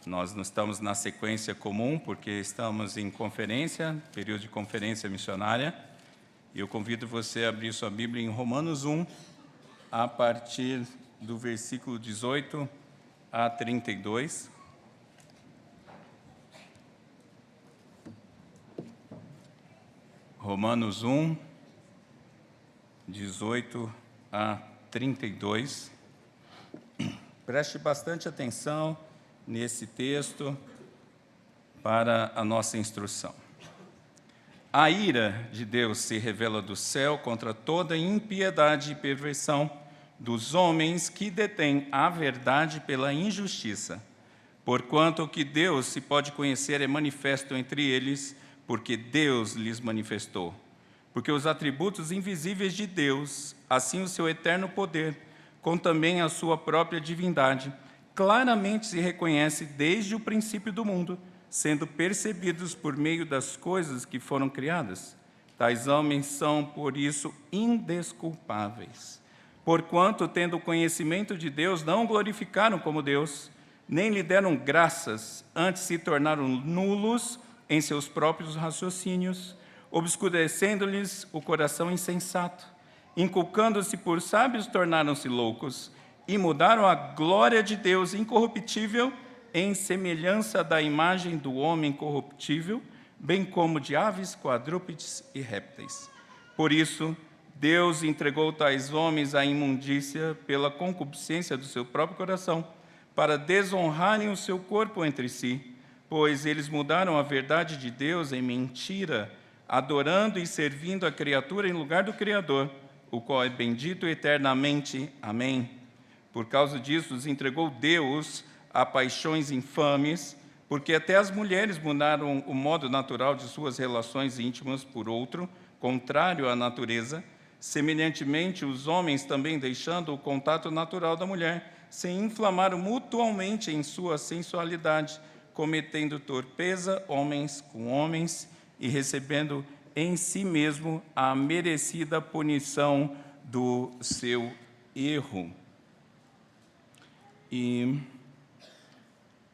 Nós não estamos na sequência comum, porque estamos em conferência, período de conferência missionária. E eu convido você a abrir sua Bíblia em Romanos 1, a partir do versículo 18 a 32. Romanos 1, 18 a 32. Preste bastante atenção nesse texto para a nossa instrução. A ira de Deus se revela do céu contra toda impiedade e perversão dos homens que detêm a verdade pela injustiça, porquanto o que Deus se pode conhecer é manifesto entre eles, porque Deus lhes manifestou. Porque os atributos invisíveis de Deus, assim o seu eterno poder, como também a sua própria divindade, claramente se reconhece desde o princípio do mundo, sendo percebidos por meio das coisas que foram criadas. Tais homens são, por isso, indesculpáveis. Porquanto, tendo o conhecimento de Deus, não o glorificaram como Deus, nem lhe deram graças, antes se tornaram nulos em seus próprios raciocínios, obscurecendo-lhes o coração insensato. Inculcando-se por sábios, tornaram-se loucos, e mudaram a glória de Deus incorruptível em semelhança da imagem do homem corruptível, bem como de aves, quadrúpedes e répteis. Por isso, Deus entregou tais homens à imundícia pela concupiscência do seu próprio coração, para desonrarem o seu corpo entre si, pois eles mudaram a verdade de Deus em mentira, adorando e servindo a criatura em lugar do Criador, o qual é bendito eternamente. Amém. Por causa disso, os entregou Deus a paixões infames, porque até as mulheres mudaram o modo natural de suas relações íntimas por outro, contrário à natureza. Semelhantemente, os homens também, deixando o contato natural da mulher, se inflamaram mutuamente em sua sensualidade, cometendo torpeza homens com homens e recebendo em si mesmo a merecida punição do seu erro. E,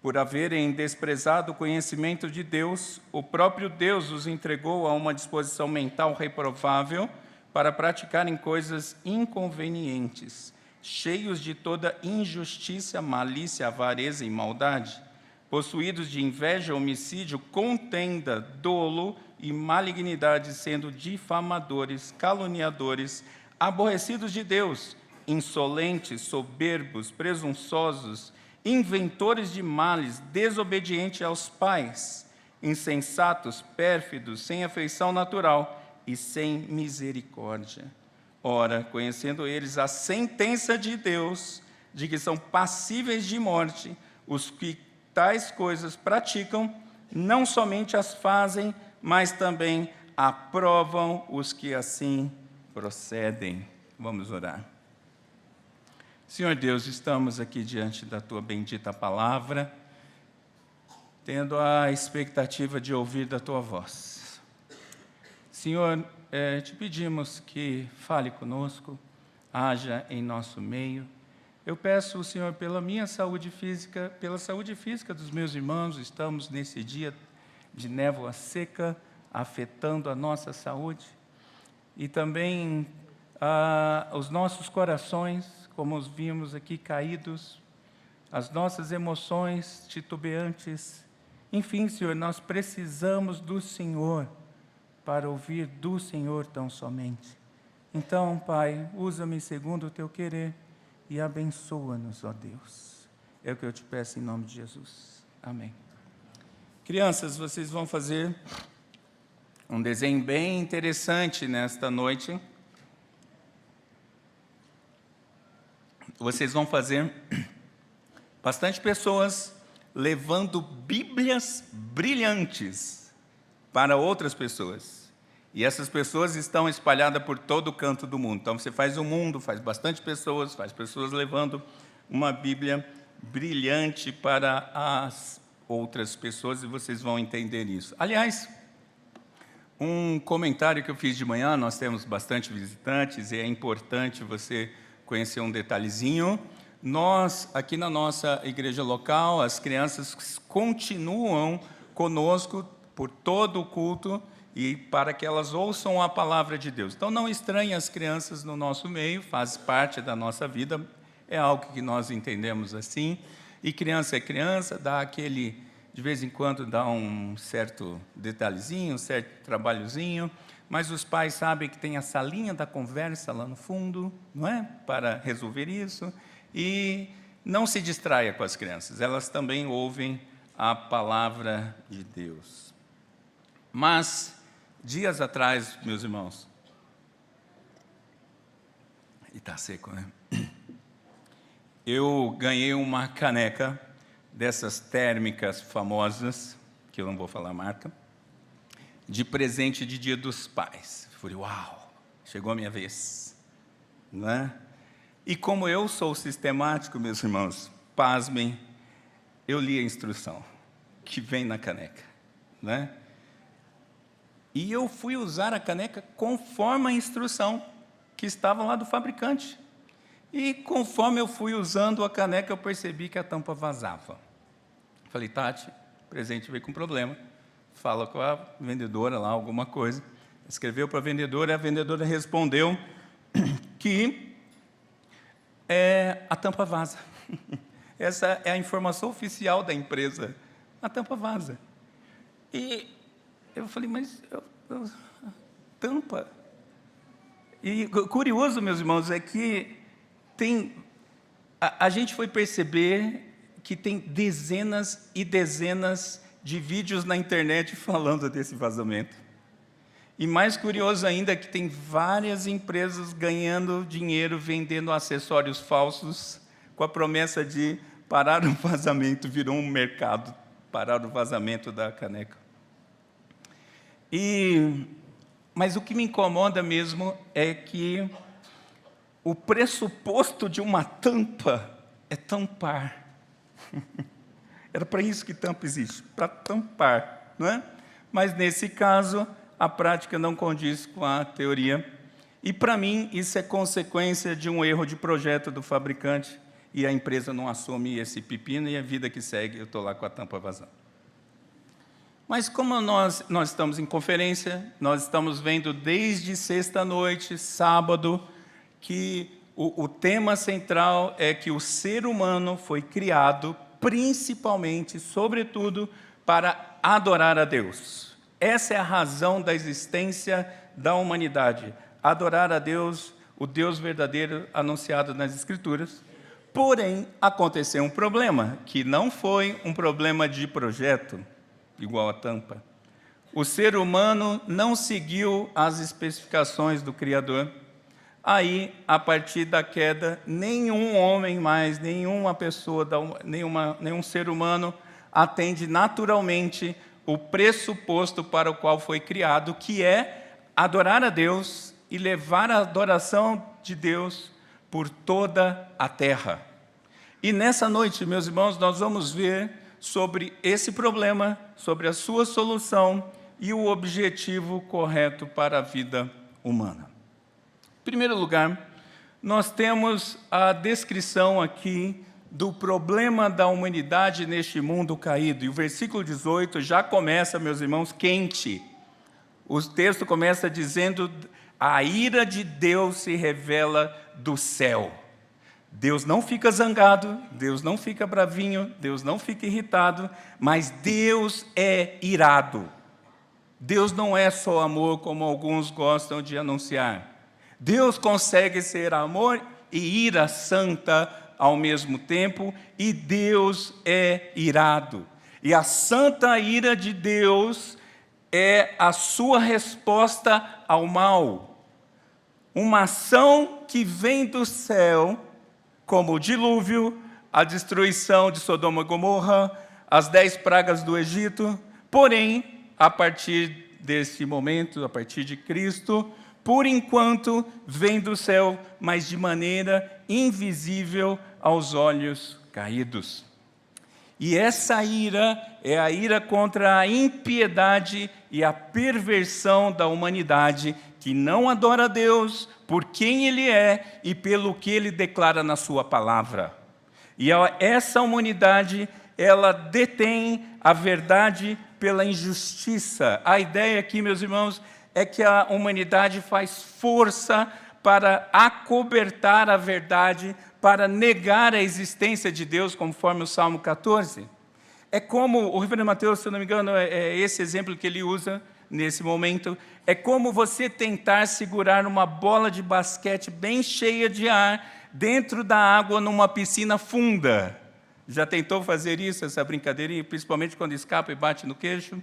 por haverem desprezado o conhecimento de Deus, o próprio Deus os entregou a uma disposição mental reprovável para praticarem coisas inconvenientes, cheios de toda injustiça, malícia, avareza e maldade, possuídos de inveja, homicídio, contenda, dolo e malignidade, sendo difamadores, caluniadores, aborrecidos de Deus, insolentes, soberbos, presunçosos, inventores de males, desobedientes aos pais, insensatos, pérfidos, sem afeição natural e sem misericórdia. Ora, conhecendo eles a sentença de Deus, de que são passíveis de morte, os que tais coisas praticam, não somente as fazem, mas também aprovam os que assim procedem. Vamos orar. Senhor Deus, estamos aqui diante da Tua bendita palavra, tendo a expectativa de ouvir da Tua voz. Senhor, te pedimos que fale conosco, haja em nosso meio. Eu peço, Senhor, pela minha saúde física, pela saúde física dos meus irmãos, estamos nesse dia de névoa seca, afetando a nossa saúde, e também os nossos corações, como os vimos aqui caídos, as nossas emoções titubeantes. Enfim, Senhor, nós precisamos do Senhor para ouvir do Senhor tão somente. Então, Pai, usa-me segundo o Teu querer e abençoa-nos, ó Deus. É o que eu te peço em nome de Jesus. Amém. Crianças, vocês vão fazer um desenho bem interessante nesta noite. Vocês vão fazer bastante pessoas levando Bíblias brilhantes para outras pessoas. E essas pessoas estão espalhadas por todo o canto do mundo. Então, você faz o mundo, faz bastante pessoas, faz pessoas levando uma Bíblia brilhante para as outras pessoas, e vocês vão entender isso. Aliás, um comentário que eu fiz de manhã, nós temos bastante visitantes, e é importante você conhecer um detalhezinho. nós, aqui na nossa igreja local, as crianças continuam conosco por todo o culto e para que elas ouçam a palavra de Deus. Então, não estranhe as crianças no nosso meio, faz parte da nossa vida, é algo que nós entendemos assim. E criança é criança, dá aquele, de vez em quando, dá um certo detalhezinho, um certo trabalhozinho, mas os pais sabem que tem a salinha da conversa lá no fundo, não é? Para resolver isso. E não se distraia com as crianças, elas também ouvem a palavra de Deus. Mas, dias atrás, meus irmãos, e está seco, né? Eu ganhei uma caneca dessas térmicas famosas, que eu não vou falar a marca, de presente de Dia dos Pais. Falei, uau, chegou a minha vez, não é? E como eu sou sistemático, meus irmãos, pasmem, eu li a instrução que vem na caneca, né? E eu fui usar a caneca conforme a instrução que estava lá do fabricante. E conforme eu fui usando a caneca, eu percebi que a tampa vazava. Falei, Tati, o presente veio com problema. Fala com a vendedora lá, alguma coisa. Escreveu para a vendedora respondeu que a tampa vaza. Essa é a informação oficial da empresa. A tampa vaza. E eu falei, mas tampa? E curioso, meus irmãos, é que a gente foi perceber que tem dezenas e dezenas de vídeos na internet falando desse vazamento. E mais curioso ainda é que tem várias empresas ganhando dinheiro vendendo acessórios falsos com a promessa de parar o vazamento, virou um mercado, parar o vazamento da caneca. Mas o que me incomoda mesmo é que o pressuposto de uma tampa é tampar. Era para isso que tampa existe, para tampar, não é? Mas, nesse caso, a prática não condiz com a teoria. E, para mim, isso é consequência de um erro de projeto do fabricante e a empresa não assume esse pepino e a vida que segue, eu estou lá com a tampa vazando. Mas como nós estamos em conferência, nós estamos vendo desde sexta-noite, sábado, que o tema central é que o ser humano foi criado principalmente, sobretudo, para adorar a Deus. Essa é a razão da existência da humanidade, adorar a Deus, o Deus verdadeiro anunciado nas Escrituras. Porém, aconteceu um problema, que não foi um problema de projeto, igual a tampa. O ser humano não seguiu as especificações do Criador. Aí, a partir da queda, nenhum homem mais, nenhuma pessoa, nenhum ser humano atende naturalmente o pressuposto para o qual foi criado, que é adorar a Deus e levar a adoração de Deus por toda a terra. E nessa noite, meus irmãos, nós vamos ver sobre esse problema, sobre a sua solução e o objetivo correto para a vida humana. Em primeiro lugar, nós temos a descrição aqui do problema da humanidade neste mundo caído. E o versículo 18 já começa, meus irmãos, quente. O texto começa dizendo: a ira de Deus se revela do céu. Deus não fica zangado, Deus não fica bravinho, Deus não fica irritado, mas Deus é irado. Deus não é só amor, como alguns gostam de anunciar. Deus consegue ser amor e ira santa ao mesmo tempo, e Deus é irado. E a santa ira de Deus é a sua resposta ao mal. Uma ação que vem do céu, como o dilúvio, a destruição de Sodoma e Gomorra, as 10 pragas do Egito. Porém, a partir desse momento, a partir de Cristo, por enquanto, vem do céu, mas de maneira invisível aos olhos caídos. E essa ira é a ira contra a impiedade e a perversão da humanidade, que não adora a Deus por quem Ele é e pelo que Ele declara na sua palavra. E essa humanidade, ela detém a verdade pela injustiça. A ideia aqui, meus irmãos, é que a humanidade faz força para acobertar a verdade, para negar a existência de Deus, conforme o Salmo 14. É como, o reverendo Mateus, se eu não me engano, é esse exemplo que ele usa nesse momento, é como você tentar segurar uma bola de basquete bem cheia de ar dentro da água numa piscina funda. Já tentou fazer isso, essa brincadeirinha, principalmente quando escapa e bate no queixo?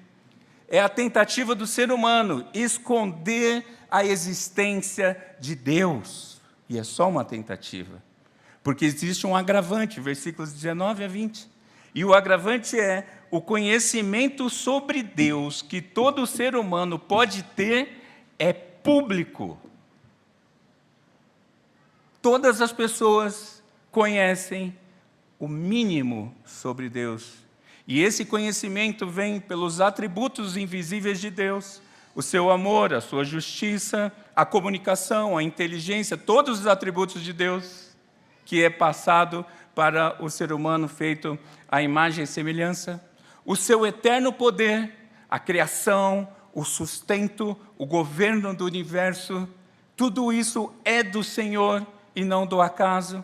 É a tentativa do ser humano esconder a existência de Deus. E é só uma tentativa. Porque existe um agravante, versículos 19 a 20. E o agravante é o conhecimento sobre Deus que todo ser humano pode ter é público. Todas as pessoas conhecem o mínimo sobre Deus. E esse conhecimento vem pelos atributos invisíveis de Deus, o seu amor, a sua justiça, a comunicação, a inteligência, todos os atributos de Deus, que é passado para o ser humano feito à imagem e semelhança, o seu eterno poder, a criação, o sustento, o governo do universo, tudo isso é do Senhor e não do acaso.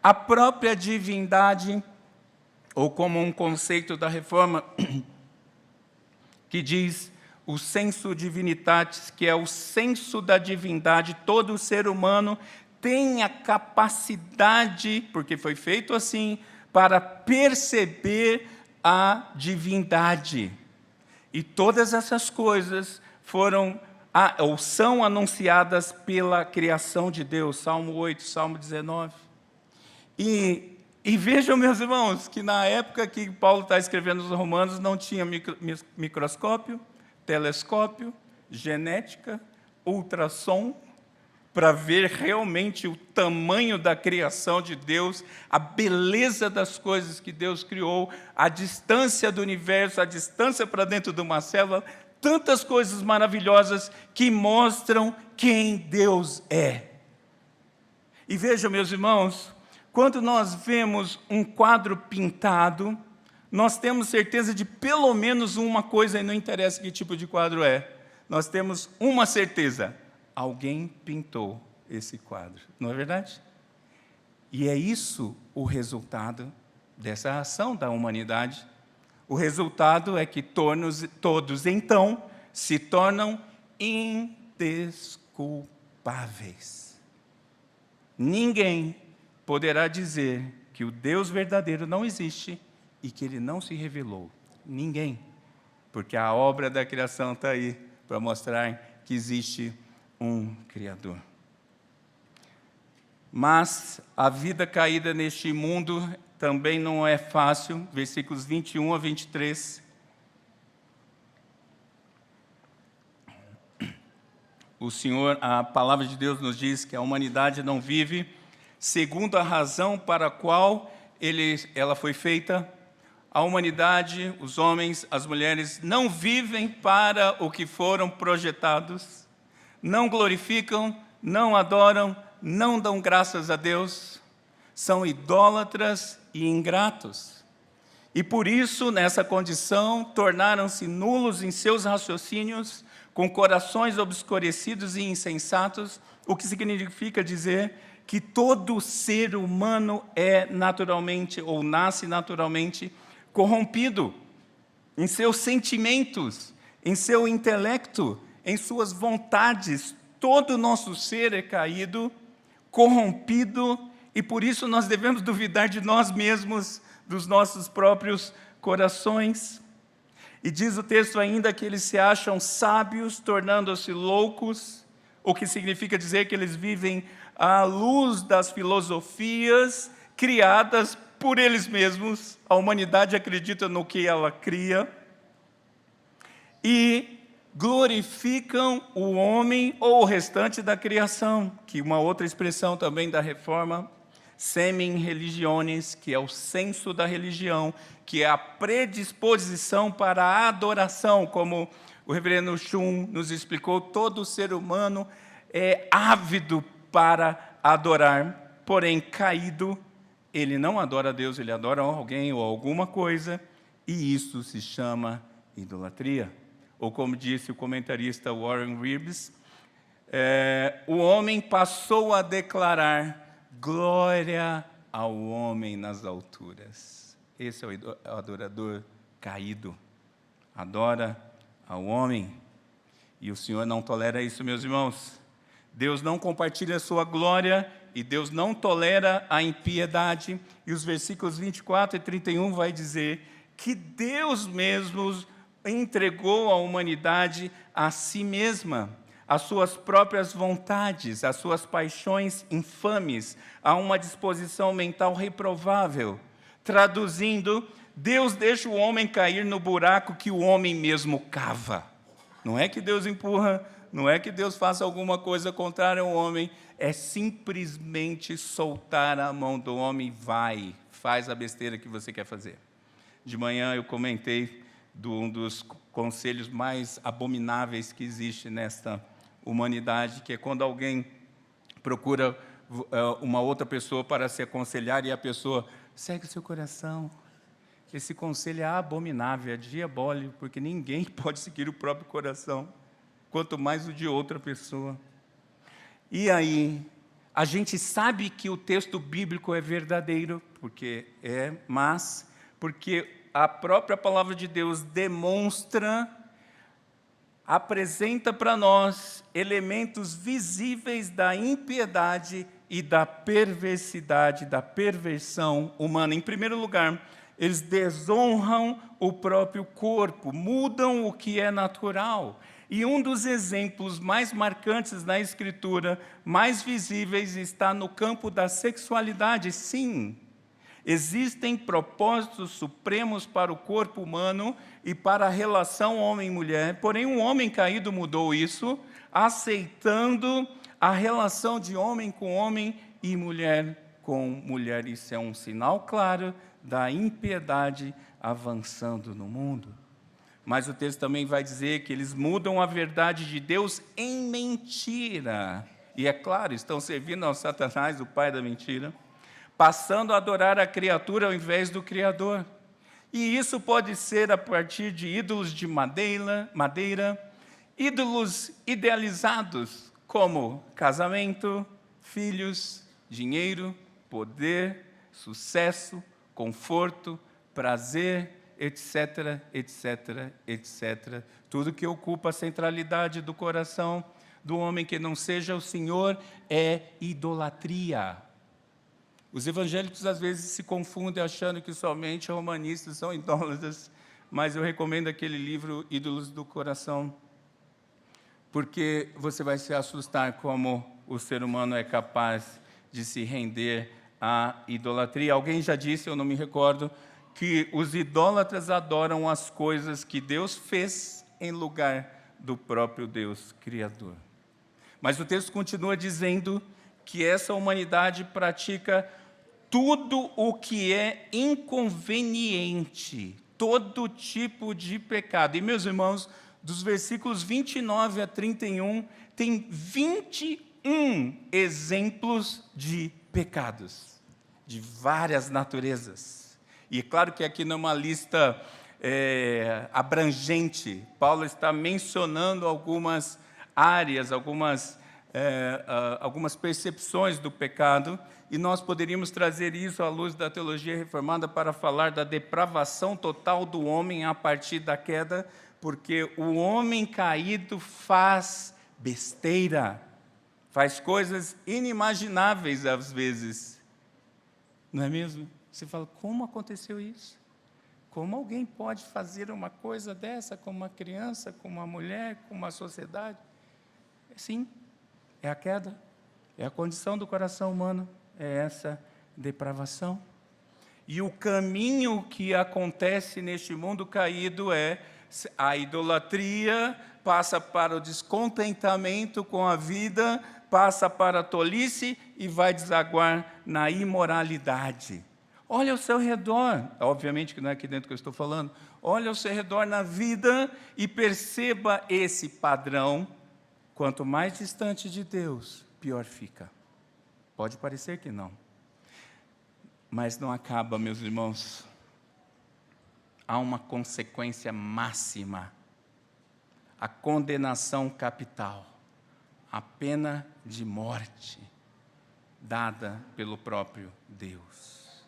A própria divindade, ou como um conceito da Reforma, que diz o sensu divinitatis, que é o senso da divindade, todo ser humano tem a capacidade, porque foi feito assim, para perceber a divindade. E todas essas coisas foram ou são anunciadas pela criação de Deus, Salmo 8, Salmo 19. E vejam, meus irmãos, que na época que Paulo está escrevendo os Romanos, não tinha microscópio, telescópio, genética, ultrassom, para ver realmente o tamanho da criação de Deus, a beleza das coisas que Deus criou, a distância do universo, a distância para dentro de uma célula, tantas coisas maravilhosas que mostram quem Deus é. E vejam, meus irmãos, quando nós vemos um quadro pintado, nós temos certeza de pelo menos uma coisa, e não interessa que tipo de quadro é. Nós temos uma certeza: alguém pintou esse quadro, não é verdade? E é isso o resultado dessa ação da humanidade. O resultado é que todos, então, se tornam indesculpáveis. Ninguém poderá dizer que o Deus verdadeiro não existe e que ele não se revelou. Ninguém. Porque a obra da criação está aí para mostrar que existe um Criador. Mas a vida caída neste mundo também não é fácil. Versículos 21 a 23. A palavra de Deus nos diz que a humanidade não vive segundo a razão para a qual ela foi feita. A humanidade, os homens, as mulheres, não vivem para o que foram projetados, não glorificam, não adoram, não dão graças a Deus, são idólatras e ingratos. E por isso, nessa condição, tornaram-se nulos em seus raciocínios, com corações obscurecidos e insensatos, o que significa dizer que todo ser humano é naturalmente, ou nasce naturalmente, corrompido em seus sentimentos, em seu intelecto, em suas vontades. Todo o nosso ser é caído, corrompido, e por isso nós devemos duvidar de nós mesmos, dos nossos próprios corações. E diz o texto ainda que eles se acham sábios, tornando-se loucos, o que significa dizer que eles vivem à luz das filosofias criadas por eles mesmos. A humanidade acredita no que ela cria. E glorificam o homem ou o restante da criação, que uma outra expressão também da Reforma, semen religiones, que é o senso da religião, que é a predisposição para a adoração, como o reverendo Schum nos explicou, todo ser humano é ávido para adorar, porém caído, ele não adora a Deus, ele adora alguém ou alguma coisa, e isso se chama idolatria. Ou como disse o comentarista Warren Wiersbe, o homem passou a declarar glória ao homem nas alturas. Esse é o adorador caído. Adora ao homem. E o Senhor não tolera isso, meus irmãos. Deus não compartilha a sua glória e Deus não tolera a impiedade. E os versículos 24 e 31 vai dizer que Deus mesmo entregou a humanidade a si mesma, as suas próprias vontades, as suas paixões infames, a uma disposição mental reprovável. Traduzindo, Deus deixa o homem cair no buraco que o homem mesmo cava. Não é que Deus empurra, não é que Deus faça alguma coisa contrária ao homem, é simplesmente soltar a mão do homem, faz a besteira que você quer fazer. De manhã eu comentei de um dos conselhos mais abomináveis que existe nesta humanidade, que é quando alguém procura uma outra pessoa para se aconselhar e a pessoa segue o seu coração. Esse conselho é abominável, é diabólico, porque ninguém pode seguir o próprio coração, quanto mais o de outra pessoa. E aí, a gente sabe que o texto bíblico é verdadeiro, porque a própria palavra de Deus apresenta para nós elementos visíveis da impiedade e da perversidade, da perversão humana. Em primeiro lugar, eles desonram o próprio corpo, mudam o que é natural. E um dos exemplos mais marcantes na Escritura, mais visíveis, está no campo da sexualidade. Sim, existem propósitos supremos para o corpo humano e para a relação homem-mulher, porém um homem caído mudou isso, aceitando a relação de homem com homem e mulher com mulher. Isso é um sinal claro da impiedade avançando no mundo. Mas o texto também vai dizer que eles mudam a verdade de Deus em mentira. E é claro, estão servindo ao Satanás, o pai da mentira, passando a adorar a criatura ao invés do Criador. E isso pode ser a partir de ídolos de madeira, ídolos idealizados, como casamento, filhos, dinheiro, poder, sucesso, conforto, prazer, etc, etc, etc. Tudo que ocupa a centralidade do coração do homem que não seja o Senhor é idolatria. Os evangélicos às vezes se confundem achando que somente romanistas são idólatras, mas eu recomendo aquele livro Ídolos do Coração, porque você vai se assustar como o ser humano é capaz de se render à idolatria. Alguém já disse, eu não me recordo, que os idólatras adoram as coisas que Deus fez em lugar do próprio Deus Criador. Mas o texto continua dizendo que essa humanidade pratica tudo o que é inconveniente, todo tipo de pecado. E, meus irmãos, dos versículos 29 a 31, tem 21 exemplos de pecados, de várias naturezas. E é claro que aqui não é uma lista abrangente. Paulo está mencionando algumas áreas, algumas percepções do pecado, e nós poderíamos trazer isso à luz da teologia reformada para falar da depravação total do homem a partir da queda, porque o homem caído faz besteira, faz coisas inimagináveis às vezes. Não é mesmo? Você fala, como aconteceu isso? Como alguém pode fazer uma coisa dessa com uma criança, com uma mulher, com uma sociedade? Sim, é a queda, é a condição do coração humano, é essa depravação. E o caminho que acontece neste mundo caído é a idolatria, passa para o descontentamento com a vida, passa para a tolice e vai desaguar na imoralidade. Olha ao seu redor, obviamente que não é aqui dentro que eu estou falando, olha ao seu redor na vida e perceba esse padrão. Quanto mais distante de Deus, pior fica. Pode parecer que não. Mas não acaba, meus irmãos. Há uma consequência máxima, a condenação capital, a pena de morte, dada pelo próprio Deus.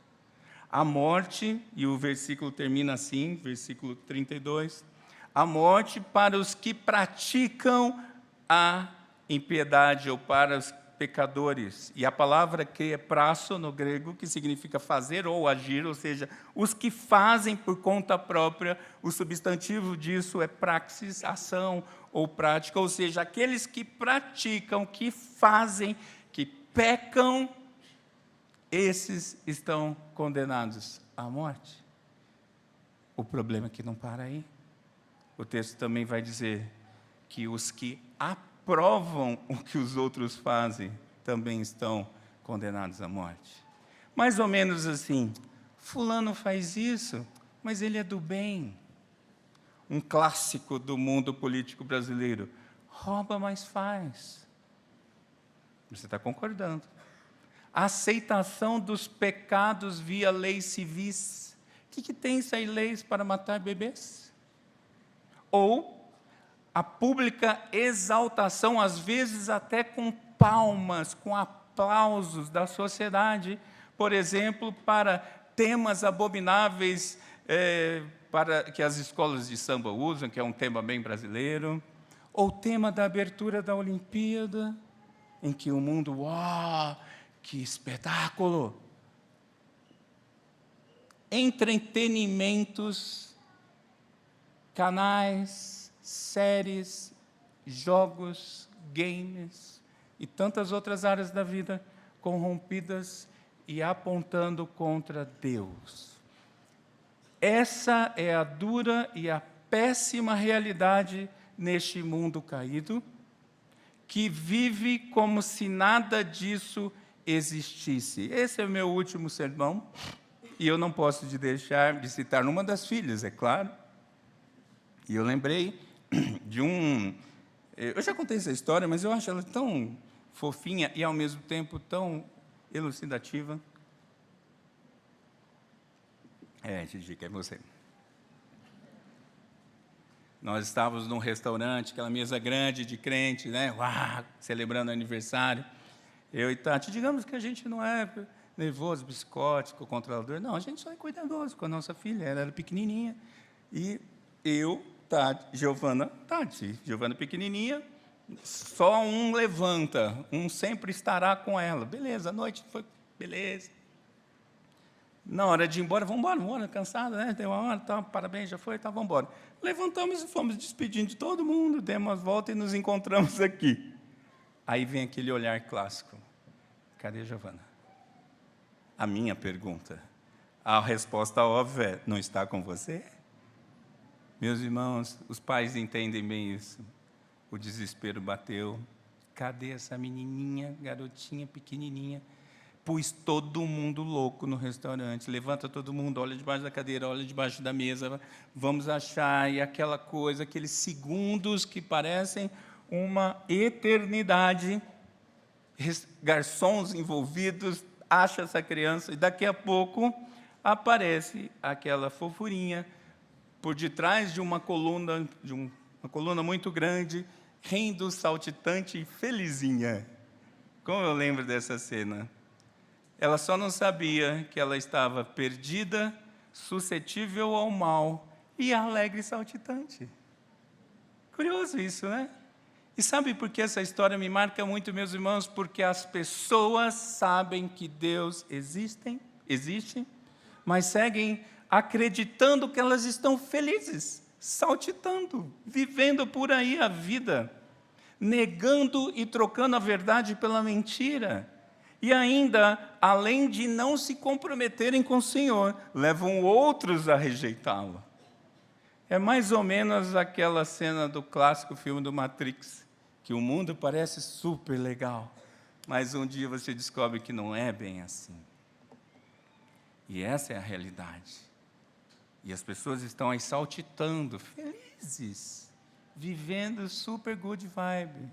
A morte, e o versículo termina assim, versículo 32, a morte para os que praticam a impiedade, ou para os pecadores. E a palavra que é prasso no grego, que significa fazer ou agir, ou seja, os que fazem por conta própria, o substantivo disso é praxis, ação ou prática, ou seja, aqueles que praticam, que fazem, que pecam, esses estão condenados à morte. O problema é que não para aí. O texto também vai dizer que os que aprovam o que os outros fazem também estão condenados à morte. Mais ou menos assim, fulano faz isso, mas ele é do bem. Um clássico do mundo político brasileiro. Rouba, mas faz. Você está concordando. A aceitação dos pecados via leis civis. O que tem isso aí, leis para matar bebês? Ou a pública exaltação, às vezes até com palmas, com aplausos da sociedade, por exemplo, para temas abomináveis para que as escolas de samba usam, que é um tema bem brasileiro, ou o tema da abertura da Olimpíada, em que o mundo, uau, que espetáculo! Entretenimentos, canais, séries, jogos, games e tantas outras áreas da vida corrompidas e apontando contra Deus. Essa é a dura e a péssima realidade neste mundo caído, que vive como se nada disso existisse. Esse é o meu último sermão, e eu não posso deixar de citar uma das filhas, é claro. E eu lembrei de eu já contei essa história, mas eu acho ela tão fofinha e, ao mesmo tempo, tão elucidativa. Gigi, que é você. Nós estávamos num restaurante, aquela mesa grande de crente, né? Uau, celebrando o aniversário. Eu e Tati, digamos que a gente não é nervoso, psicótico, controlador. Não, a gente só é cuidadoso com a nossa filha. Ela era pequenininha. E eu, Tati, Giovana pequenininha, só um levanta, um sempre estará com ela. Beleza, a noite foi, beleza. Na hora de ir embora, vamos embora, cansado, né? Tem uma hora, tá, parabéns, já foi, tá, vamos embora. Levantamos e fomos despedindo de todo mundo, demos as voltas e nos encontramos aqui. Aí vem aquele olhar clássico. Cadê a Giovana? A minha pergunta. A resposta óbvia é, não está com você? Meus irmãos, os pais entendem bem isso. O desespero bateu. Cadê essa menininha, garotinha, pequenininha? Pus todo mundo louco no restaurante. Levanta todo mundo, olha debaixo da cadeira, olha debaixo da mesa. Vamos achar, e aquela coisa, aqueles segundos que parecem uma eternidade. Garçons envolvidos, acha essa criança, e daqui a pouco aparece aquela fofurinha por detrás de uma coluna, uma coluna muito grande, rindo, saltitante e felizinha. Como eu lembro dessa cena. Ela só não sabia que ela estava perdida, suscetível ao mal e alegre e saltitante. Curioso isso, né? E sabe por que essa história me marca muito, meus irmãos? Porque as pessoas sabem que Deus existe, mas seguem acreditando que elas estão felizes, saltitando, vivendo por aí a vida, negando e trocando a verdade pela mentira. E ainda, além de não se comprometerem com o Senhor, levam outros a rejeitá-lo. É mais ou menos aquela cena do clássico filme do Matrix, que o mundo parece super legal, mas um dia você descobre que não é bem assim. E essa é a realidade. E as pessoas estão aí saltitando, felizes, vivendo super good vibe.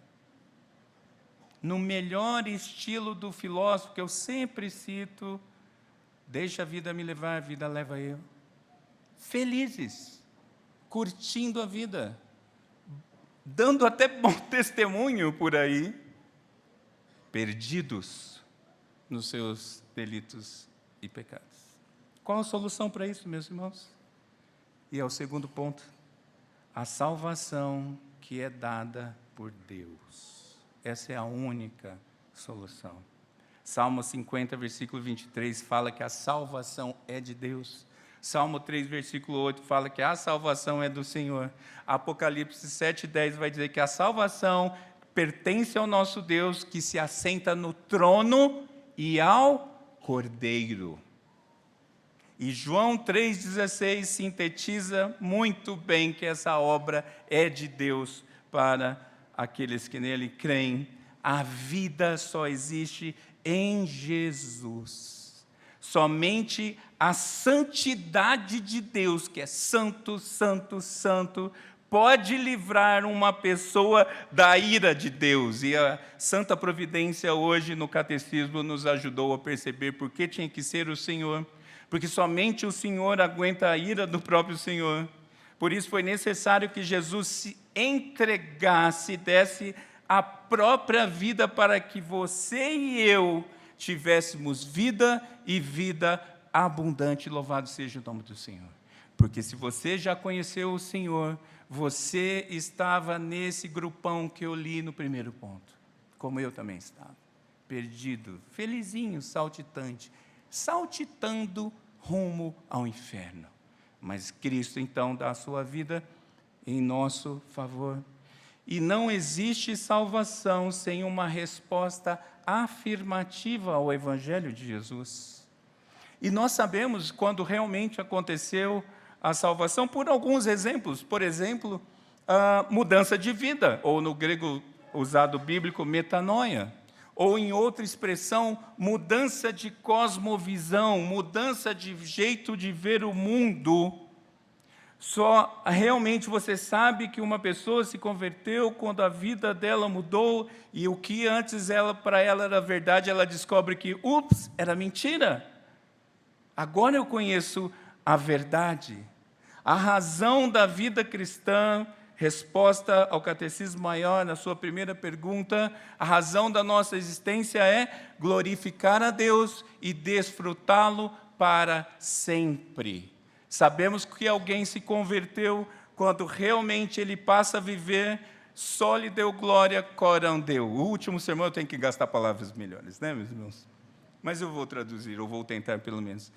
No melhor estilo do filósofo que eu sempre cito, Deixa a vida me levar, a vida leva eu. Felizes, curtindo a vida, dando até bom testemunho por aí, perdidos nos seus delitos e pecados. Qual a solução para isso, meus irmãos? E é o segundo ponto: a salvação que é dada por Deus. Essa é a única solução. Salmo 50, versículo 23, fala que a salvação é de Deus. Salmo 3, versículo 8, fala que a salvação é do Senhor. Apocalipse 7, 10 vai dizer que a salvação pertence ao nosso Deus, que se assenta no trono e ao Cordeiro. E João 3,16 sintetiza muito bem que essa obra é de Deus para aqueles que nele creem. A vida só existe em Jesus. Somente a santidade de Deus, que é santo, santo, santo, pode livrar uma pessoa da ira de Deus. E a Santa Providência hoje no Catecismo nos ajudou a perceber por que tinha que ser o Senhor. Porque somente o Senhor aguenta a ira do próprio Senhor. Por isso foi necessário que Jesus se entregasse, desse a própria vida para que você e eu tivéssemos vida e vida abundante. Louvado seja o nome do Senhor. Porque se você já conheceu o Senhor, você estava nesse grupão que eu li no primeiro ponto, como eu também estava, perdido, felizinho, saltitante, saltitando rumo ao inferno. Mas Cristo, então, dá a sua vida em nosso favor. E não existe salvação sem uma resposta afirmativa ao Evangelho de Jesus. E nós sabemos quando realmente aconteceu a salvação por alguns exemplos. Por exemplo, a mudança de vida, ou no grego usado bíblico, metanoia. Ou, em outra expressão, mudança de cosmovisão, mudança de jeito de ver o mundo. Só realmente você sabe que uma pessoa se converteu quando a vida dela mudou, e o que antes para ela era verdade, ela descobre que, ups, era mentira. Agora eu conheço a verdade. A razão da vida cristã, resposta ao Catecismo Maior, na sua primeira pergunta, a razão da nossa existência é glorificar a Deus e desfrutá-lo para sempre. Sabemos que alguém se converteu quando realmente ele passa a viver, só lhe deu glória, coram deu. O último sermão eu tenho que gastar palavras melhores, né, meus irmãos? Mas eu vou traduzir, ou vou tentar pelo menos.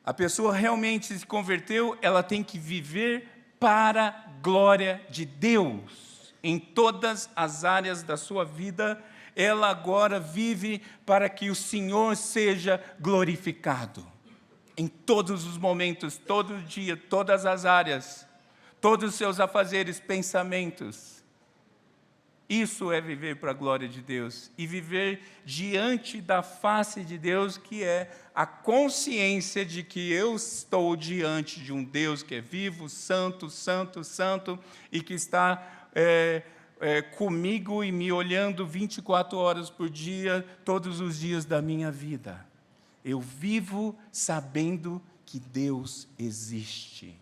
A pessoa realmente se converteu, ela tem que viver para a glória de Deus. Em todas as áreas da sua vida, ela agora vive para que o Senhor seja glorificado. Em todos os momentos, todo dia, todas as áreas, todos os seus afazeres, pensamentos. Isso é viver para a glória de Deus. E viver diante da face de Deus, que é a consciência de que eu estou diante de um Deus que é vivo, santo, santo, santo, e que está comigo e me olhando 24 horas por dia, todos os dias da minha vida. Eu vivo sabendo que Deus existe,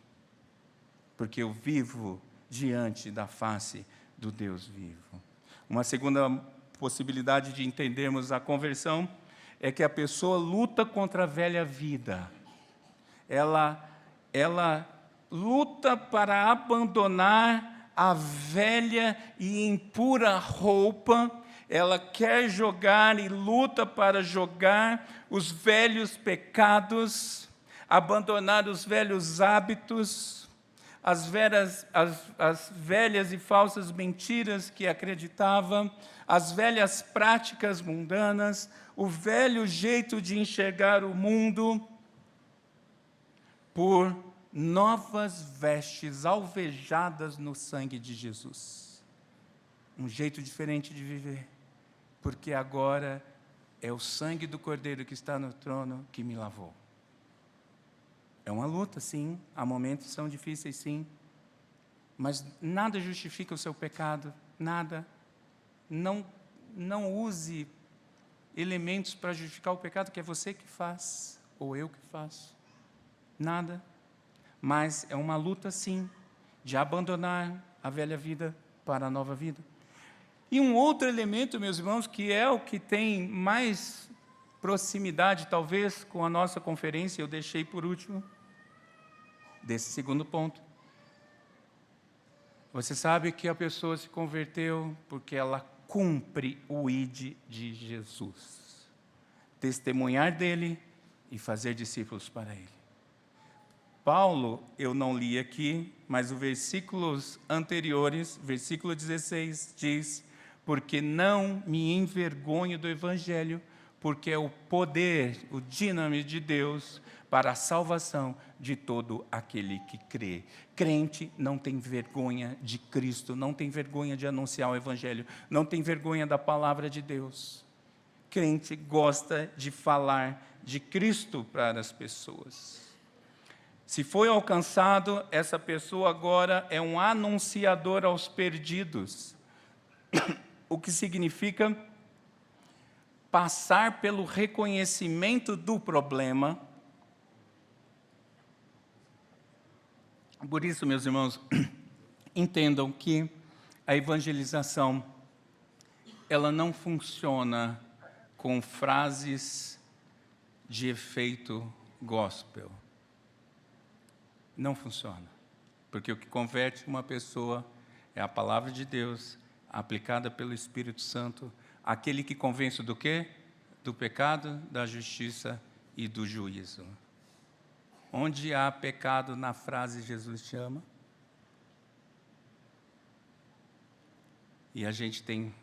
porque eu vivo diante da face do Deus vivo. Uma segunda possibilidade de entendermos a conversão é que a pessoa luta contra a velha vida. Ela luta para abandonar a velha e impura roupa. Ela quer jogar e luta para jogar os velhos pecados, abandonar os velhos hábitos, as velhas e falsas mentiras que acreditava, as velhas práticas mundanas, o velho jeito de enxergar o mundo, por novas vestes alvejadas no sangue de Jesus. Um jeito diferente de viver, porque agora é o sangue do Cordeiro que está no trono que me lavou. É uma luta, sim, há momentos que são difíceis, sim, mas nada justifica o seu pecado, nada. Não use elementos para justificar o pecado, que é você que faz. ou eu que faço? Nada. Mas é uma luta, sim, de abandonar a velha vida para a nova vida. E um outro elemento, meus irmãos, que é o que tem mais proximidade, talvez, com a nossa conferência, eu deixei por último, desse segundo ponto. Você sabe que a pessoa se converteu porque ela cumpre o ID de Jesus. Testemunhar dele e fazer discípulos para ele. Paulo, eu não li aqui, mas os versículos anteriores, versículo 16, diz: porque não me envergonho do Evangelho, porque é o poder, o dínamo de Deus para a salvação de todo aquele que crê. Crente não tem vergonha de Cristo, não tem vergonha de anunciar o Evangelho, não tem vergonha da palavra de Deus. Crente gosta de falar de Cristo para as pessoas. Se foi alcançado, essa pessoa agora é um anunciador aos perdidos. O que significa passar pelo reconhecimento do problema. Por isso, meus irmãos, entendam que a evangelização, ela não funciona com frases de efeito gospel. Não funciona, porque o que converte uma pessoa é a palavra de Deus, aplicada pelo Espírito Santo, aquele que convence do quê? Do pecado, da justiça e do juízo. Onde há pecado na frase Jesus te ama? E a gente tem...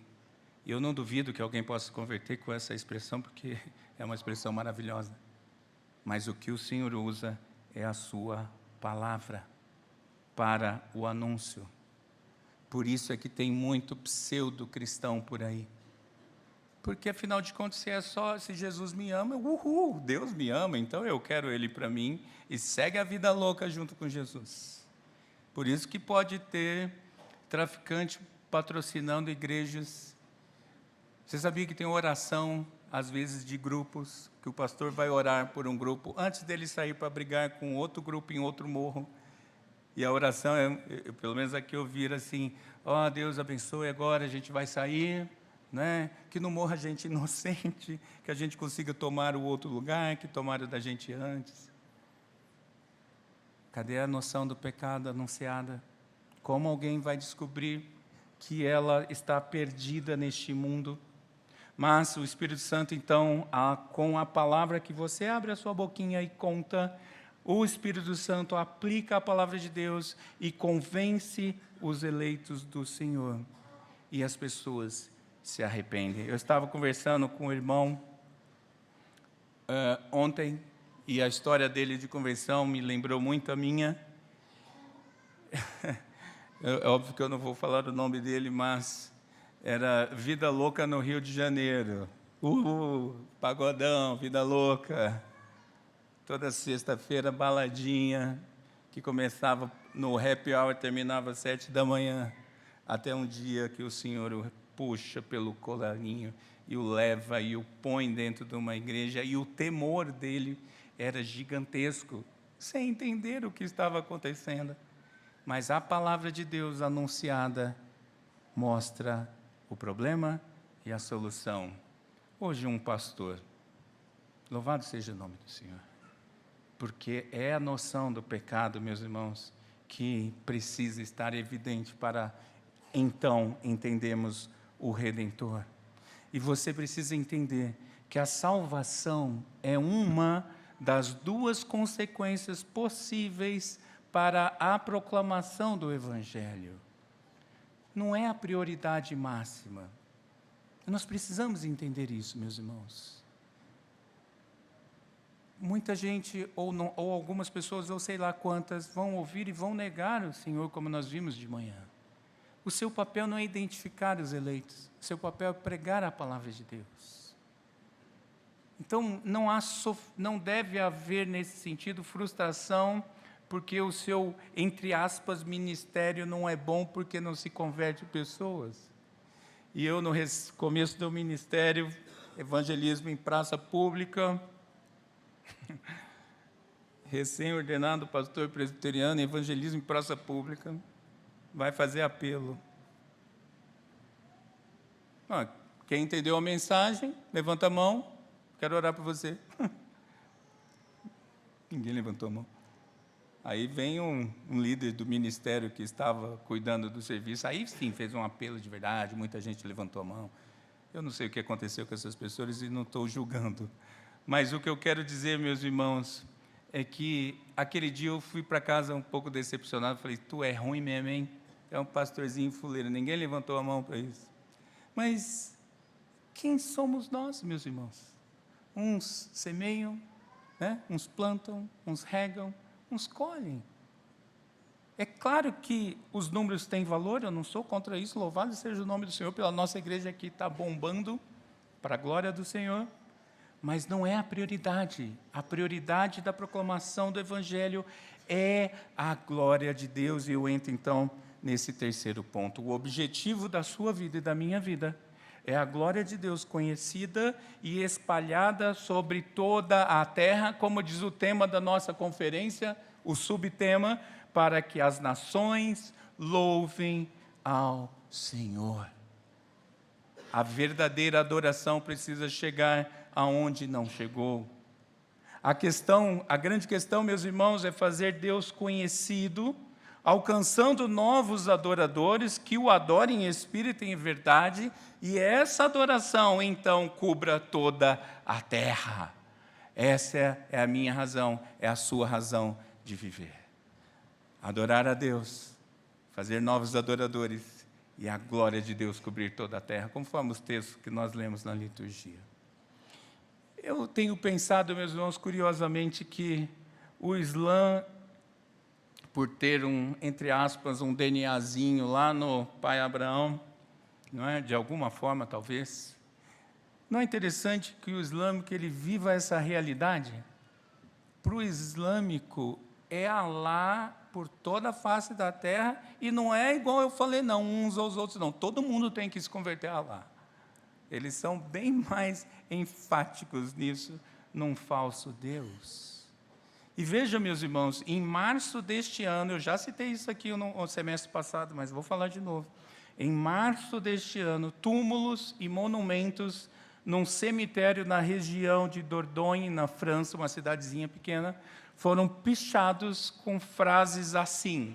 Eu não duvido que alguém possa se converter com essa expressão, porque é uma expressão maravilhosa. Mas o que o Senhor usa é a sua palavra para o anúncio. Por isso é que tem muito pseudo-cristão por aí. Porque, afinal de contas, se Jesus me ama, Deus me ama, então eu quero Ele para mim, e segue a vida louca junto com Jesus. Por isso que pode ter traficante patrocinando igrejas. Você sabia que tem oração, às vezes, de grupos, que o pastor vai orar por um grupo, antes dele sair para brigar com outro grupo em outro morro? E a oração, pelo menos aqui eu viro assim: ó, Deus abençoe, agora a gente vai sair, né? Que não morra gente inocente, que a gente consiga tomar o outro lugar, que tomaram da gente antes. Cadê a noção do pecado anunciada? Como alguém vai descobrir que ela está perdida neste mundo? Mas o Espírito Santo, então, com a palavra que você abre a sua boquinha e conta, o Espírito Santo aplica a palavra de Deus e convence os eleitos do Senhor. E as pessoas se arrependem. Eu estava conversando com o irmão ontem, e a história dele de conversão me lembrou muito a minha. É óbvio que eu não vou falar o nome dele, mas era Vida Louca no Rio de Janeiro. Pagodão, vida louca. Toda sexta-feira, baladinha, que começava no happy hour, terminava às 7 da manhã, até um dia que o Senhor o puxa pelo colarinho e o leva e o põe dentro de uma igreja, e o temor dele era gigantesco, sem entender o que estava acontecendo. Mas a palavra de Deus anunciada mostra o problema e a solução. Hoje um pastor, louvado seja o nome do Senhor, porque é a noção do pecado, meus irmãos, que precisa estar evidente para, então, entendermos o Redentor. E você precisa entender que a salvação é uma das duas consequências possíveis para a proclamação do Evangelho. Não é a prioridade máxima. Nós precisamos entender isso, meus irmãos. Muita gente, ou algumas pessoas, ou sei lá quantas, vão ouvir e vão negar o Senhor, como nós vimos de manhã. O seu papel não é identificar os eleitos, o seu papel é pregar a palavra de Deus. Então, não deve haver, nesse sentido, frustração, porque o seu, entre aspas, ministério não é bom porque não se converte pessoas. E eu, no começo do ministério, evangelismo em praça pública, recém-ordenado pastor presbiteriano, evangelismo em praça pública, vai fazer apelo. Quem entendeu a mensagem, levanta a mão, quero orar por você. Ninguém levantou a mão. Aí vem um líder do ministério que estava cuidando do serviço, aí sim fez um apelo de verdade, muita gente levantou a mão. Eu não sei o que aconteceu com essas pessoas e não estou julgando. Mas o que eu quero dizer, meus irmãos, é que aquele dia eu fui para casa um pouco decepcionado, falei, tu é ruim mesmo, hein? É um pastorzinho fuleiro, ninguém levantou a mão para isso. Mas quem somos nós, meus irmãos? Uns semeiam, né? Uns plantam, uns regam, uns colhem. É claro que os números têm valor, eu não sou contra isso, louvado seja o nome do Senhor, pela nossa igreja que está bombando, para a glória do Senhor, mas não é a prioridade da proclamação do Evangelho é a glória de Deus, e eu entro então nesse terceiro ponto. O objetivo da sua vida e da minha vida é a glória de Deus conhecida e espalhada sobre toda a terra, como diz o tema da nossa conferência, o subtema, para que as nações louvem ao Senhor. A verdadeira adoração precisa chegar aonde não chegou. A grande questão, meus irmãos, é fazer Deus conhecido, alcançando novos adoradores que o adorem em espírito e em verdade, e essa adoração então cubra toda a terra. Essa é a minha razão, é a sua razão de viver. Adorar a Deus, fazer novos adoradores e a glória de Deus cobrir toda a terra, conforme os textos que nós lemos na liturgia. Eu tenho pensado, meus irmãos, curiosamente, que o Islã, por ter entre aspas, um DNAzinho lá no pai Abraão, não é? De alguma forma, talvez, não é interessante que o islâmico ele viva essa realidade? Para o islâmico, é Alá por toda a face da terra, e não é igual eu falei, não, uns aos outros, não. Todo mundo tem que se converter a Alá. Eles são bem mais enfáticos nisso, num falso Deus. E veja, meus irmãos, em março deste ano, eu já citei isso aqui no semestre passado, mas vou falar de novo. Em março deste ano, túmulos e monumentos num cemitério na região de Dordogne, na França, uma cidadezinha pequena, foram pichados com frases assim: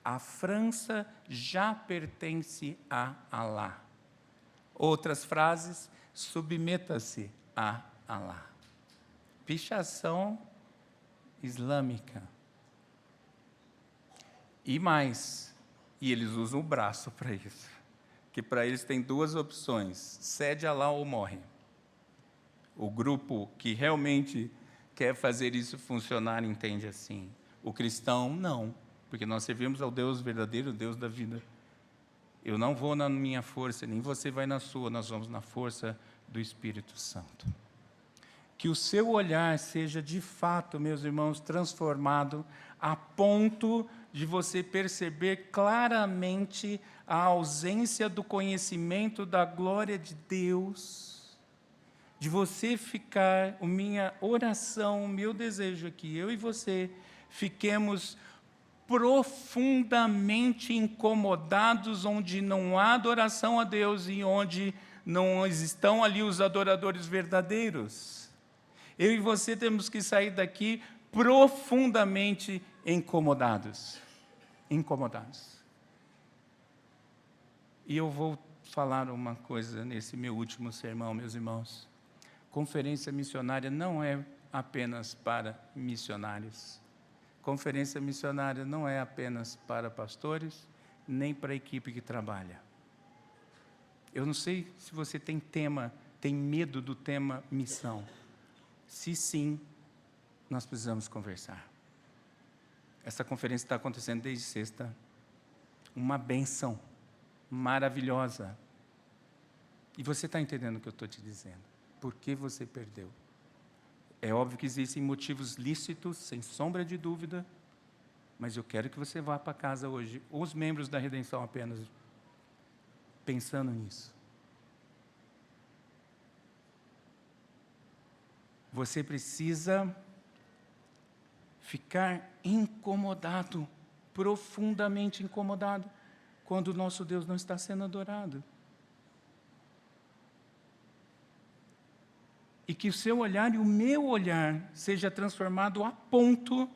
a França já pertence a Alá. Outras frases: submeta-se a Alá. Pichação islâmica. E mais, e eles usam o braço para isso, que para eles tem duas opções: cede a Alá ou morre. O grupo que realmente quer fazer isso funcionar entende assim. O cristão, não, porque nós servimos ao Deus verdadeiro, o Deus da vida. Eu não vou na minha força, nem você vai na sua, nós vamos na força do Espírito Santo. Que o seu olhar seja de fato, meus irmãos, transformado a ponto de você perceber claramente a ausência do conhecimento da glória de Deus, de você ficar, a minha oração, o meu desejo é que eu e você fiquemos profundamente incomodados onde não há adoração a Deus e onde não estão ali os adoradores verdadeiros. Eu e você temos que sair daqui profundamente incomodados. Incomodados. E eu vou falar uma coisa nesse meu último sermão, meus irmãos. Conferência missionária não é apenas para missionários. Conferência missionária não é apenas para pastores, nem para a equipe que trabalha. Eu não sei se você tem medo do tema missão. Se sim, nós precisamos conversar. Essa conferência está acontecendo desde sexta. Uma bênção maravilhosa. E você está entendendo o que eu estou te dizendo? Por que você perdeu? É óbvio que existem motivos lícitos, sem sombra de dúvida, mas eu quero que você vá para casa hoje, os membros da Redenção apenas, pensando nisso. Você precisa ficar incomodado, profundamente incomodado, quando o nosso Deus não está sendo adorado. E que o seu olhar e o meu olhar seja transformado a ponto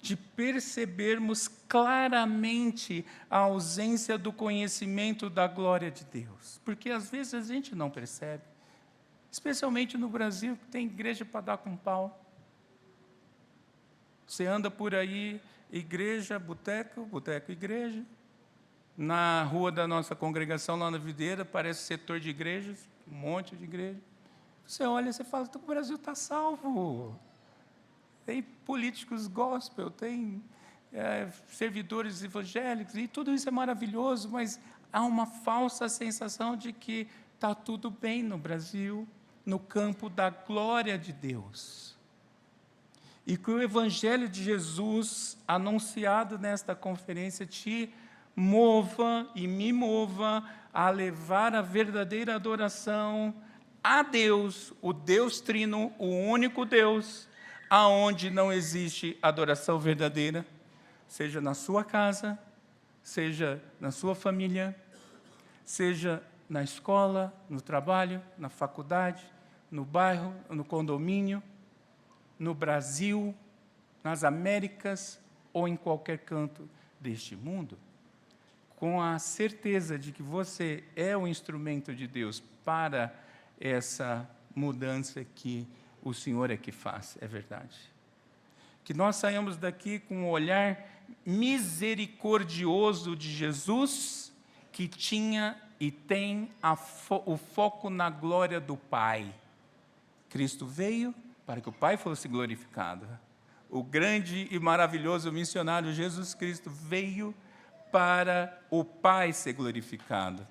de percebermos claramente a ausência do conhecimento da glória de Deus. Porque às vezes a gente não percebe, especialmente no Brasil, que tem igreja para dar com pau. Você anda por aí, igreja, boteco, boteco, igreja. Na rua da nossa congregação, lá na Videira, parece setor de igrejas, um monte de igreja. Você olha e você fala, o Brasil está salvo. Tem políticos gospel, tem servidores evangélicos, e tudo isso é maravilhoso, mas há uma falsa sensação de que está tudo bem no Brasil, no campo da glória de Deus. E que o Evangelho de Jesus, anunciado nesta conferência, te mova e me mova a levar a verdadeira adoração a Deus, o Deus Trino, o único Deus, aonde não existe adoração verdadeira, seja na sua casa, seja na sua família, seja na escola, no trabalho, na faculdade, no bairro, no condomínio, no Brasil, nas Américas ou em qualquer canto deste mundo, com a certeza de que você é o instrumento de Deus para essa mudança que o Senhor é que faz, é verdade. Que nós saiamos daqui com um olhar misericordioso de Jesus, que tinha e tem o foco na glória do Pai. Cristo veio para que o Pai fosse glorificado. O grande e maravilhoso missionário Jesus Cristo veio para o Pai ser glorificado.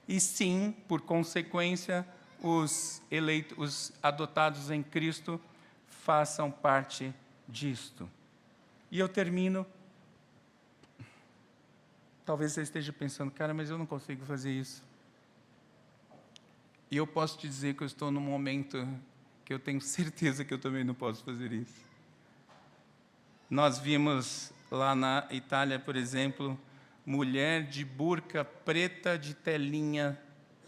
E sim, por consequência, os eleitos, os adotados em Cristo, façam parte disto. E eu termino. Talvez você esteja pensando, cara, mas eu não consigo fazer isso. E eu posso te dizer que eu estou num momento que eu tenho certeza que eu também não posso fazer isso. Nós vimos lá na Itália, por exemplo, mulher de burca preta de telinha,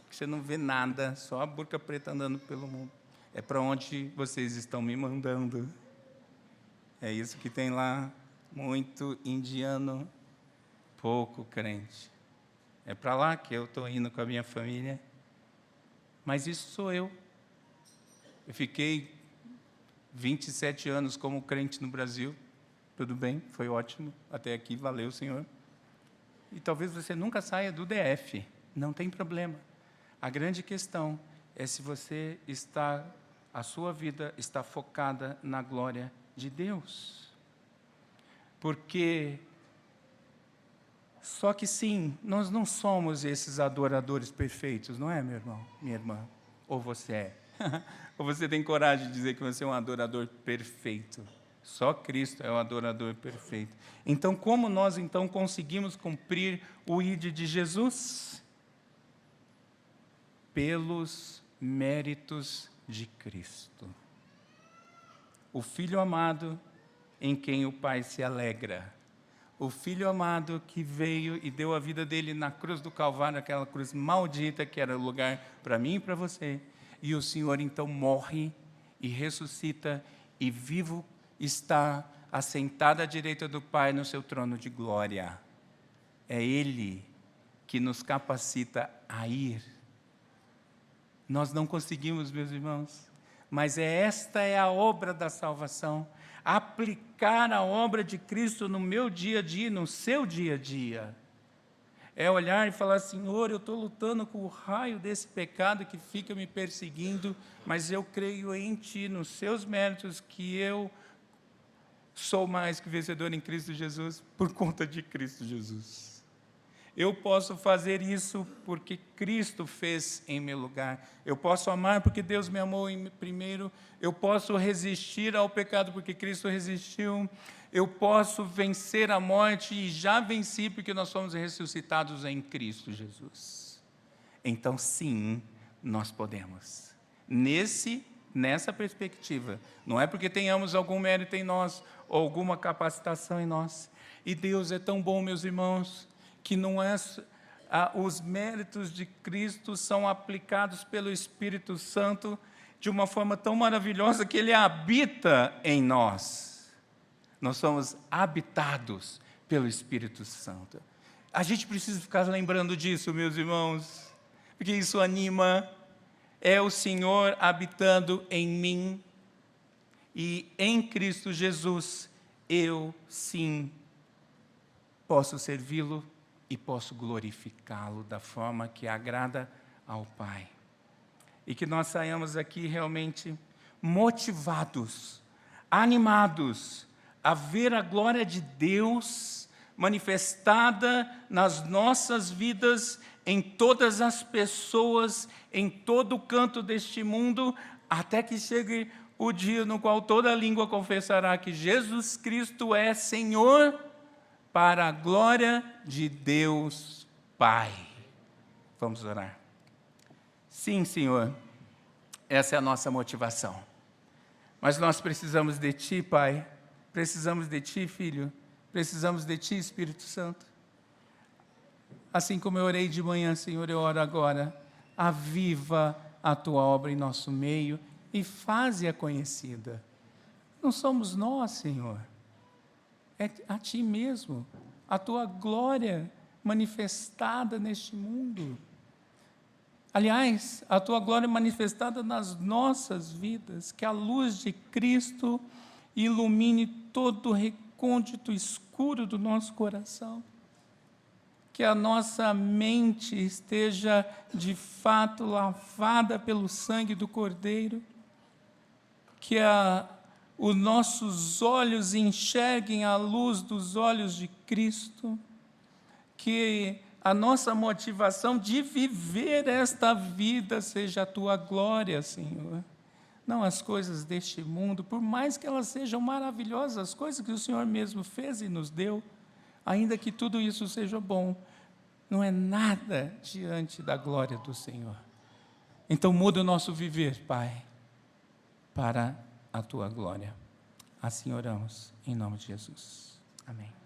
que você não vê nada, só a burca preta andando pelo mundo. É para onde vocês estão me mandando. É isso que tem lá, muito indiano, pouco crente. É para lá que eu estou indo com a minha família. Mas isso sou eu. Eu fiquei 27 anos como crente no Brasil. Tudo bem, foi ótimo. Até aqui, valeu, Senhor. E talvez você nunca saia do DF. Não tem problema. A grande questão é se você está, a sua vida está focada na glória de Deus. Porque, só que sim, nós não somos esses adoradores perfeitos, não é, meu irmão, minha irmã? Ou você é? Ou você tem coragem de dizer que você é um adorador perfeito? Só Cristo é o adorador perfeito. Então, como nós então conseguimos cumprir o ID de Jesus? Pelos méritos de Cristo. O Filho amado em quem o Pai se alegra. O Filho amado que veio e deu a vida dele na cruz do Calvário, aquela cruz maldita que era o lugar para mim e para você. E o Senhor então morre e ressuscita e vivo está assentado à direita do Pai no seu trono de glória. É Ele que nos capacita a ir. Nós não conseguimos, meus irmãos, mas esta é a obra da salvação. Aplicar a obra de Cristo no meu dia a dia, no seu dia a dia. É olhar e falar, Senhor, eu estou lutando com o raio desse pecado que fica me perseguindo, mas eu creio em Ti, nos Seus méritos, que eu sou mais que vencedor em Cristo Jesus, por conta de Cristo Jesus. Eu posso fazer isso porque Cristo fez em meu lugar. Eu posso amar porque Deus me amou primeiro. Eu posso resistir ao pecado porque Cristo resistiu. Eu posso vencer a morte e já venci porque nós somos ressuscitados em Cristo Jesus. Então, sim, nós podemos. Nesse nessa perspectiva. Não é porque tenhamos algum mérito em nós, ou alguma capacitação em nós. E Deus é tão bom, meus irmãos, que não é... os méritos de Cristo são aplicados pelo Espírito Santo de uma forma tão maravilhosa que Ele habita em nós. Nós somos habitados pelo Espírito Santo. A gente precisa ficar lembrando disso, meus irmãos, porque isso anima. É o Senhor habitando em mim, e em Cristo Jesus eu, sim, posso servi-lo e posso glorificá-lo da forma que agrada ao Pai. E que nós saiamos aqui realmente motivados, animados, a ver a glória de Deus manifestada nas nossas vidas, em todas as pessoas, em todo o canto deste mundo, até que chegue o dia no qual toda língua confessará que Jesus Cristo é Senhor, para a glória de Deus Pai. Vamos orar. Sim, Senhor, essa é a nossa motivação. Mas nós precisamos de Ti, Pai, precisamos de Ti, Filho, precisamos de Ti, Espírito Santo. Assim como eu orei de manhã, Senhor, eu oro agora. Aviva a Tua obra em nosso meio e faze-a conhecida. Não somos nós, Senhor. É a Ti mesmo, a Tua glória manifestada neste mundo. Aliás, a Tua glória manifestada nas nossas vidas, que a luz de Cristo ilumine todo o recôndito escuro do nosso coração. Que a nossa mente esteja, de fato, lavada pelo sangue do Cordeiro, que os nossos olhos enxerguem a luz dos olhos de Cristo, que a nossa motivação de viver esta vida seja a Tua glória, Senhor. Não as coisas deste mundo, por mais que elas sejam maravilhosas, as coisas que o Senhor mesmo fez e nos deu, ainda que tudo isso seja bom, não é nada diante da glória do Senhor. Então muda o nosso viver, Pai, para a Tua glória. Assim oramos, em nome de Jesus. Amém.